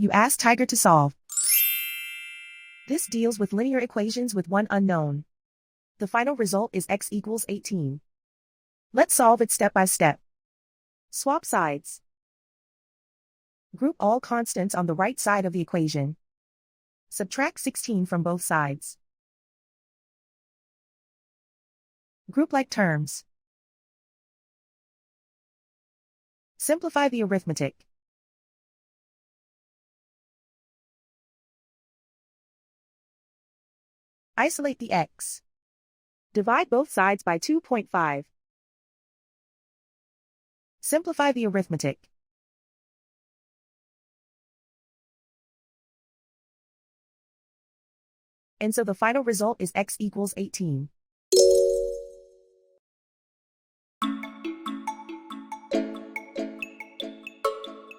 You ask Tiger to solve. This deals with linear equations with one unknown. The final result is x equals 18. Let's solve it step by step. Swap sides. Group all constants on the right side of the equation. Subtract 16 from both sides. Group like terms. Simplify the arithmetic. Isolate the x. Divide both sides by 2.5. Simplify the arithmetic. And so the final result is x equals 18.